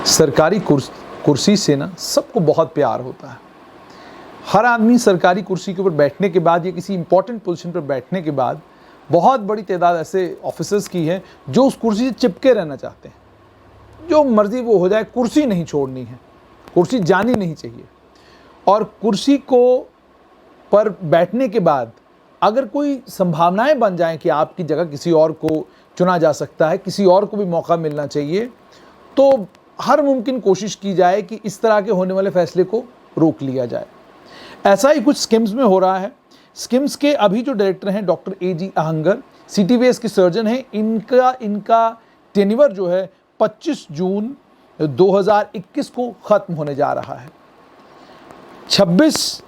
सरकारी कुर्सी से ना सबको बहुत प्यार होता है। हर आदमी सरकारी कुर्सी के ऊपर बैठने के बाद या किसी इंपॉर्टेंट पोजीशन पर बैठने के बाद बहुत बड़ी तादाद ऐसे ऑफिसर्स की है जो उस कुर्सी से चिपके रहना चाहते हैं। जो मर्जी वो हो जाए, कुर्सी नहीं छोड़नी है, कुर्सी जानी नहीं चाहिए। और कुर्सी को पर बैठने के बाद अगर कोई संभावनाएं बन जाएं कि आपकी जगह किसी और को चुना जा सकता है, किसी और को भी मौका मिलना चाहिए, तो हर मुमकिन कोशिश की जाए कि इस तरह के होने वाले फैसले को रोक लिया जाए। ऐसा ही कुछ स्किम्स में हो रहा है। स्किम्स के अभी जो डायरेक्टर हैं डॉक्टर AG अहंगर, CTVS के सर्जन हैं। इनका टेन्योर जो है 25 जून 2021 को ख़त्म होने जा रहा है। 26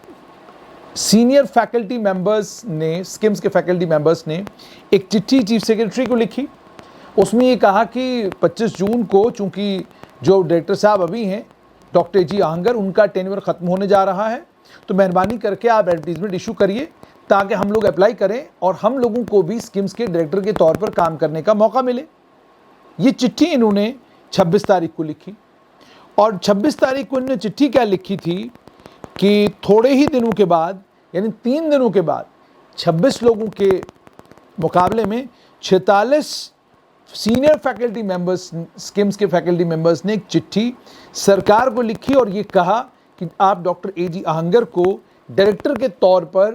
सीनियर फैकल्टी मेंबर्स ने, स्किम्स के फैकल्टी मेंबर्स ने एक चिट्ठी चीफ सेक्रेटरी को लिखी। उसमें ये कहा कि 25 जून को चूँकि जो डायरेक्टर साहब अभी हैं डॉक्टर AG अहंगर, उनका टेन्योर ख़त्म होने जा रहा है, तो मेहरबानी करके आप एडवर्टीजमेंट इशू करिए ताकि हम लोग अप्लाई करें और हम लोगों को भी स्किम्स के डायरेक्टर के तौर पर काम करने का मौका मिले। ये चिट्ठी इन्होंने 26 तारीख को लिखी। और 26 तारीख को इन्होंने चिट्ठी क्या लिखी थी कि थोड़े ही दिनों के बाद, यानी 3 दिनों के बाद 26 लोगों के मुकाबले में 46 सीनियर फैकल्टी मेंबर्स, स्किम्स के फैकल्टी मेंबर्स ने एक चिट्ठी सरकार को लिखी और ये कहा कि आप डॉक्टर AG अहंगर को डायरेक्टर के तौर पर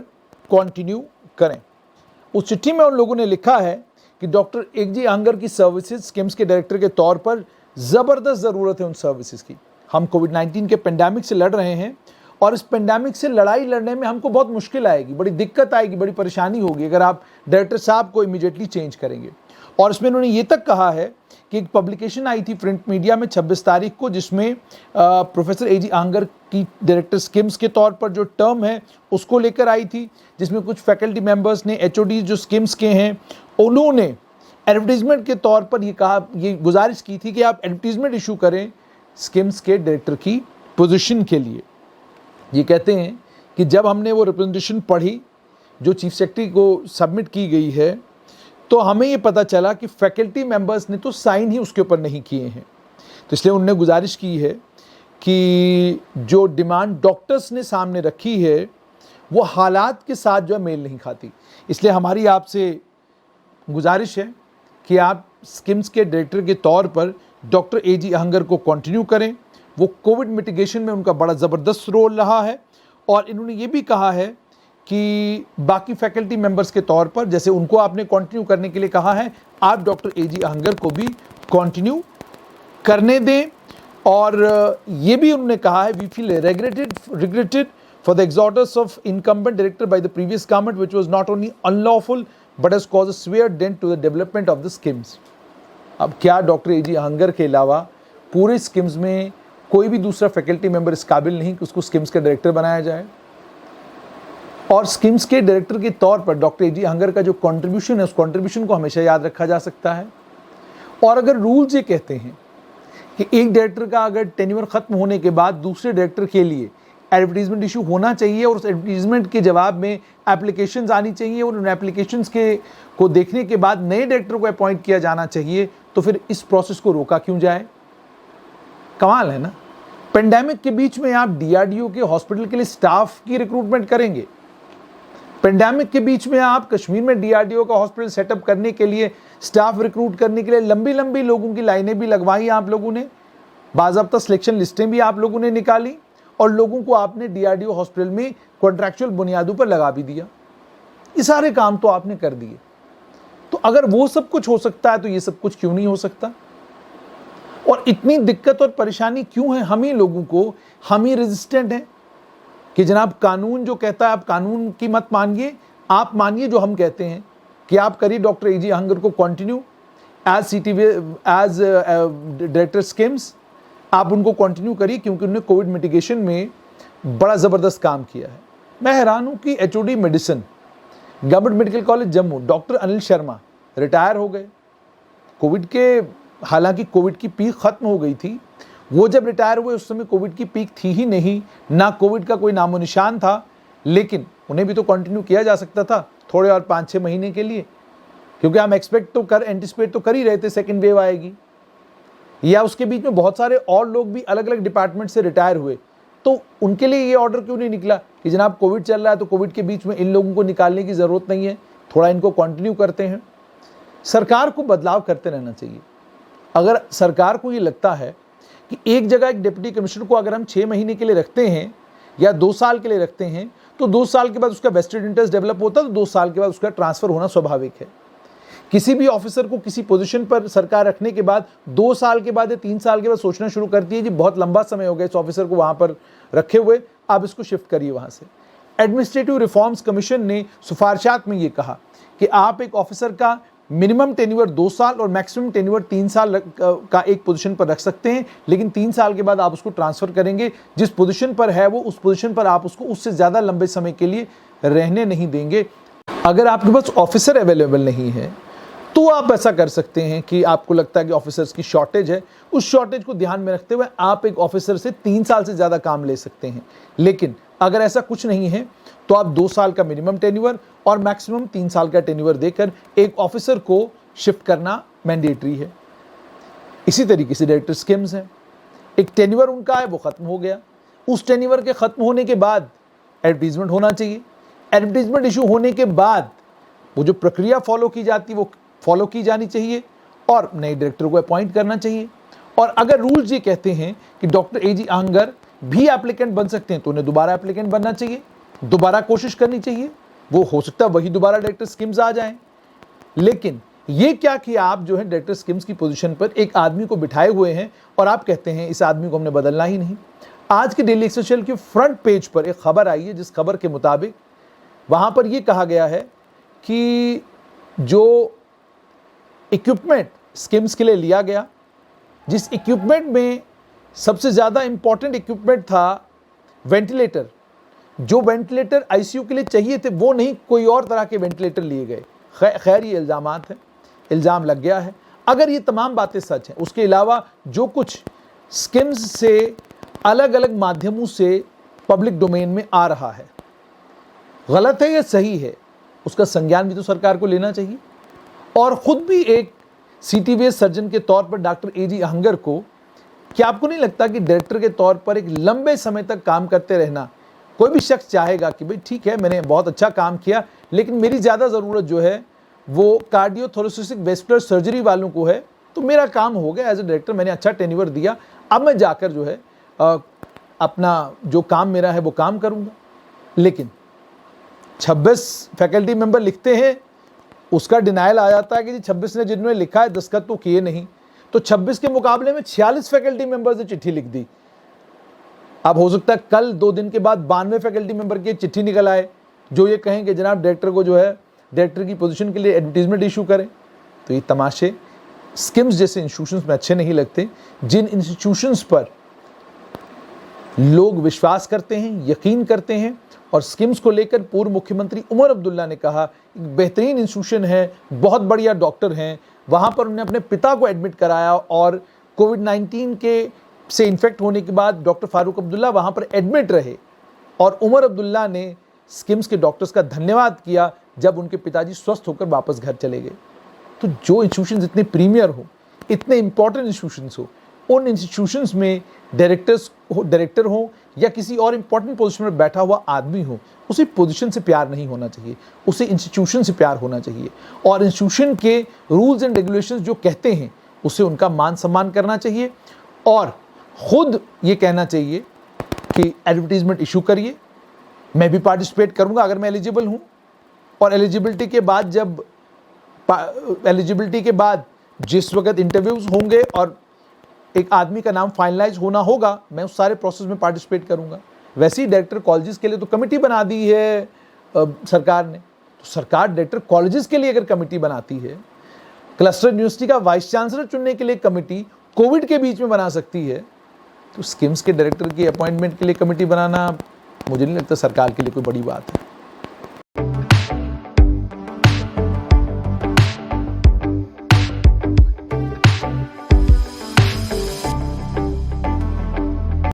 कंटिन्यू करें। उस चिट्ठी में उन लोगों ने लिखा है कि डॉक्टर AG अहंगर की सर्विसेज स्किम्स के डायरेक्टर के तौर पर ज़बरदस्त ज़रूरत है उन सर्विसेज की। हम कोविड-19 के पेंडेमिक से लड़ रहे हैं और इस पेंडेमिक से लड़ाई लड़ने में हमको बहुत मुश्किल आएगी, बड़ी दिक्कत आएगी, बड़ी परेशानी होगी अगर आप डायरेक्टर साहब को इमीडिएटली चेंज करेंगे। और इसमें उन्होंने ये तक कहा है कि एक पब्लिकेशन आई थी प्रिंट मीडिया में 26 तारीख को, जिसमें प्रोफेसर AG अहंगर की डायरेक्टर स्किम्स के तौर पर जो टर्म है उसको लेकर आई थी, जिसमें कुछ फैकल्टी मेंबर्स ने, HOD जो स्किम्स के हैं, उन्होंने एडवर्टीजमेंट के तौर पर ये गुजारिश की थी कि आप एडवर्टीजमेंट इशू करें स्किम्स के डायरेक्टर की पोजीशन के लिए। ये कहते हैं कि जब हमने वो रिप्रेजेंटेशन पढ़ी जो चीफ सेक्रेटरी को सबमिट की गई है, तो हमें ये पता चला कि फैकल्टी मेंबर्स ने तो साइन ही उसके ऊपर नहीं किए हैं। तो इसलिए उन्होंने गुजारिश की है कि जो डिमांड डॉक्टर्स ने सामने रखी है वो हालात के साथ जो है मेल नहीं खाती। इसलिए हमारी आपसे गुजारिश है कि आप स्किम्स के डायरेक्टर के तौर पर डॉक्टर AG अहंगर को कंटिन्यू करें। वो कोविड मिटिगेशन में उनका बड़ा ज़बरदस्त रोल रहा है। और इन्होंने ये भी कहा है कि बाकी फैकल्टी मेंबर्स के तौर पर, जैसे उनको आपने कंटिन्यू करने के लिए कहा है, आप डॉक्टर AG अहंगर को भी कंटिन्यू करने दें। और ये भी उन्होंने कहा है, we feel regretted for the एग्जॉर्डर्स of incumbent director by the previous government which was not only unlawful but has caused a severe dent to the development of the schemes. अब क्या डॉक्टर AG अहंगर के अलावा पूरे schemes में कोई भी दूसरा फैकल्टी मेंबर इस काबिल नहीं कि उसको स्किम्स का डायरेक्टर बनाया जाए? और स्किम्स के डायरेक्टर के तौर पर डॉक्टर AG अहंगर का जो कंट्रीब्यूशन है, उस कंट्रीब्यूशन को हमेशा याद रखा जा सकता है। और अगर रूल्स ये कहते हैं कि एक डायरेक्टर का अगर टेन्योर खत्म होने के बाद दूसरे डायरेक्टर के लिए एडवर्टीजमेंट इशू होना चाहिए और उस एडवर्टीजमेंट के जवाब में एप्लीकेशंस आनी चाहिए और उन एप्लीकेशंस को देखने के बाद नए डायरेक्टर को अपॉइंट किया जाना चाहिए, तो फिर इस प्रोसेस को रोका क्यों जाए? कमाल है ना। पेंडेमिक के बीच में आप DRDO के हॉस्पिटल के लिए स्टाफ की रिक्रूटमेंट करेंगे। पेंडेमिक के बीच में आप कश्मीर में DRDO का हॉस्पिटल सेटअप करने के लिए, स्टाफ रिक्रूट करने के लिए लंबी लंबी लोगों की लाइनें भी लगवाई आप लोगों ने, बाज़ाब्ता सिलेक्शन लिस्टें भी आप लोगों ने निकाली और लोगों को आपने DRDO हॉस्पिटल में कॉन्ट्रैक्चुअल बुनियादों पर लगा भी दिया। ये सारे काम तो आपने कर दिए। तो अगर वो सब कुछ हो सकता है तो ये सब कुछ क्यों नहीं हो सकता? और इतनी दिक्कत और परेशानी क्यों है हम ही लोगों को? हम ही रेजिस्टेंट हैं कि जनाब कानून जो कहता है आप कानून की मत मानिए, आप मानिए जो हम कहते हैं कि आप करिए डॉक्टर AG अहंगर को कंटिन्यू एज डायरेक्टर स्किम्स, आप उनको कंटिन्यू करिए क्योंकि उन्होंने कोविड मिटिगेशन में बड़ा ज़बरदस्त काम किया है। मैं हैरान हूँ कि HOD medicine government medical college Jammu doctor Anil Sharma retire हो गए कोविड के, हालांकि कोविड की पीक ख़त्म हो गई थी। वो जब रिटायर हुए उस समय कोविड की पीक थी ही नहीं, ना कोविड का कोई नामो निशान था, लेकिन उन्हें भी तो कंटिन्यू किया जा सकता था थोड़े और 5-6 महीने के लिए, क्योंकि हम एंटिसिपेट तो कर ही रहे थे सेकेंड वेव आएगी। या उसके बीच में बहुत सारे और लोग भी अलग अलग डिपार्टमेंट से रिटायर हुए, तो उनके लिए ये ऑर्डर क्यों नहीं निकला कि जनाब कोविड चल रहा है तो कोविड के बीच में इन लोगों को निकालने की ज़रूरत नहीं है, थोड़ा इनको कंटिन्यू करते हैं। सरकार को बदलाव करते रहना चाहिए। अगर सरकार को ये लगता है कि एक जगह एक डिप्टी कमिश्नर को अगर हम 6 महीने के लिए रखते हैं या 2 साल के लिए रखते हैं, तो 2 साल के बाद उसका वेस्टेड इंटरेस्ट डेवलप होता है, तो 2 साल के बाद उसका ट्रांसफ़र होना स्वाभाविक है। किसी भी ऑफिसर को किसी पोजीशन पर सरकार रखने के बाद 2 साल के बाद या 3 साल के बाद सोचना शुरू करती है जी बहुत लंबा समय हो गया इस ऑफिसर को वहाँ पर रखे हुए, आप इसको शिफ्ट करिए वहाँ से। एडमिनिस्ट्रेटिव रिफॉर्म्स कमीशन ने सिफारिशात में ये कहा कि आप एक ऑफिसर का मिनिमम टेन्योर 2 साल और मैक्सिमम टेन्योर 3 साल का एक पोजीशन पर रख सकते हैं, लेकिन 3 साल के बाद आप उसको ट्रांसफ़र करेंगे। जिस पोजीशन पर है वो उस पोजीशन पर आप उसको उससे ज़्यादा लंबे समय के लिए रहने नहीं देंगे। अगर आपके पास ऑफिसर अवेलेबल नहीं है तो आप ऐसा कर सकते हैं कि आपको लगता है कि ऑफिसर्स की शॉर्टेज है, उस शॉर्टेज को ध्यान में रखते हुए आप एक ऑफिसर से 3 साल से ज़्यादा काम ले सकते हैं। लेकिन अगर ऐसा कुछ नहीं है तो आप 2 साल का मिनिमम टेन्योर और मैक्सिमम 3 साल का टेन्योर देकर एक ऑफिसर को शिफ्ट करना मैंडेटरी है। इसी तरीके से डायरेक्टर स्कीम्स हैं, एक टेन्योर उनका है वो ख़त्म हो गया, उस टेन्योर के ख़त्म होने के बाद एडवर्टीजमेंट होना चाहिए। एडवर्टीजमेंट इशू होने के बाद वो जो प्रक्रिया फॉलो की जाती है वो फॉलो की जानी चाहिए और नए डायरेक्टर को अपॉइंट करना चाहिए। और अगर रूल्स ये कहते हैं कि डॉक्टर एजी आहंगर भी एप्लीकेंट बन सकते हैं तो उन्हें दोबारा एप्लीकेंट बनना चाहिए, दोबारा कोशिश करनी चाहिए। वो हो सकता है वही दोबारा डायरेक्टर स्कीम्स आ जाएं। लेकिन ये क्या कि आप जो है डायरेक्टर स्कीम्स की पोजीशन पर एक आदमी को बिठाए हुए हैं और आप कहते हैं इस आदमी को हमने बदलना ही नहीं। आज के डेली एक्सेसियल के फ्रंट पेज पर एक खबर आई है जिस खबर के मुताबिक वहाँ पर यह कहा गया है कि जो इक्विपमेंट स्कीम्स के लिए लिया गया, जिस इक्विपमेंट में सबसे ज़्यादा इम्पॉर्टेंट इक्विपमेंट था वेंटिलेटर, जो वेंटिलेटर आईसीयू के लिए चाहिए थे वो नहीं, कोई और तरह के वेंटिलेटर लिए गए। खैर ये इल्ज़ामात हैं, इल्ज़ाम लग गया है। अगर ये तमाम बातें सच हैं, उसके अलावा जो कुछ स्कीम्स से अलग अलग माध्यमों से पब्लिक डोमेन में आ रहा है, गलत है या सही है, उसका संज्ञान भी तो सरकार को लेना चाहिए। और ख़ुद भी एक सीटीवीएस सर्जन के तौर पर डॉक्टर एजी आहंगर को, क्या आपको नहीं लगता कि डायरेक्टर के तौर पर एक लंबे समय तक काम करते रहना, कोई भी शख्स चाहेगा कि भाई ठीक है मैंने बहुत अच्छा काम किया लेकिन मेरी ज़्यादा ज़रूरत जो है वो कार्डियोथोरेसिक वेस्कुलर सर्जरी वालों को है, तो मेरा काम हो गया एज ए डायरेक्टर, मैंने अच्छा टेन्योर दिया, अब मैं जाकर जो है अपना जो काम मेरा है वो काम करूँगा। लेकिन 26 फैकल्टी मेंबर लिखते हैं, उसका डिनाइल आ जाता है कि जी 26 ने जिन्होंने लिखा है दस्तखत तो किए नहीं, तो 26 के मुकाबले में 46 फैकल्टी मेंबर्स ने चिट्ठी लिख दी। अब हो सकता है कल 2 दिन के बाद 92 फैकल्टी मेंबर की चिट्ठी निकल आए जो ये कहें कि जनाब डायरेक्टर को जो है डायरेक्टर की पोजीशन के लिए एडवर्टीजमेंट इशू करें। तो ये तमाशे स्कीम्स जैसे इंस्टीट्यूशंस में अच्छे नहीं लगते, जिन इंस्टीट्यूशंस पर लोग विश्वास करते हैं, यकीन करते हैं। और स्कीम्स को लेकर पूर्व मुख्यमंत्री उमर अब्दुल्ला ने कहा एक बेहतरीन इंस्टीट्यूशन है, बहुत बढ़िया डॉक्टर हैं, वहाँ पर उन्होंने अपने पिता को एडमिट कराया और कोविड-19 के से इन्फेक्ट होने के बाद डॉक्टर फारूक अब्दुल्ला वहाँ पर एडमिट रहे और उमर अब्दुल्ला ने स्कीम्स के डॉक्टर्स का धन्यवाद किया जब उनके पिताजी स्वस्थ होकर वापस घर चले गए। तो जो इंस्टीट्यूशंस इतने प्रीमियर हो, इतने इंपॉर्टेंट इंस्टीट्यूशंस हो, उन इंस्टीट्यूशंस में डायरेक्टर हो या किसी और इंपॉर्टेंट पोजीशन पर बैठा हुआ आदमी हो, उसे पोजीशन से प्यार नहीं होना चाहिए, उसे इंस्टीट्यूशन से प्यार होना चाहिए। और इंस्टीट्यूशन के रूल्स एंड रेगुलेशंस जो कहते हैं उसे उनका मान सम्मान करना चाहिए और ख़ुद ये कहना चाहिए कि एडवर्टीजमेंट इशू करिए, मैं भी पार्टिसिपेट करूँगा अगर मैं एलिजिबल हूँ। और एलिजिबिलिटी के बाद जिस वक्त इंटरव्यूज़ होंगे और एक आदमी का नाम फाइनलाइज होना होगा, मैं उस सारे प्रोसेस में पार्टिसिपेट करूंगा। वैसे ही डायरेक्टर कॉलेजेस के लिए तो कमेटी बना दी है सरकार ने, तो सरकार डायरेक्टर कॉलेजेस के लिए अगर कमेटी बनाती है, क्लस्टर यूनिवर्सिटी का वाइस चांसलर चुनने के लिए कमेटी कोविड के बीच में बना सकती है, तो स्कीम्स के डायरेक्टर की अपॉइंटमेंट के लिए कमेटी बनाना मुझे नहीं लगता सरकार के लिए कोई बड़ी बात है।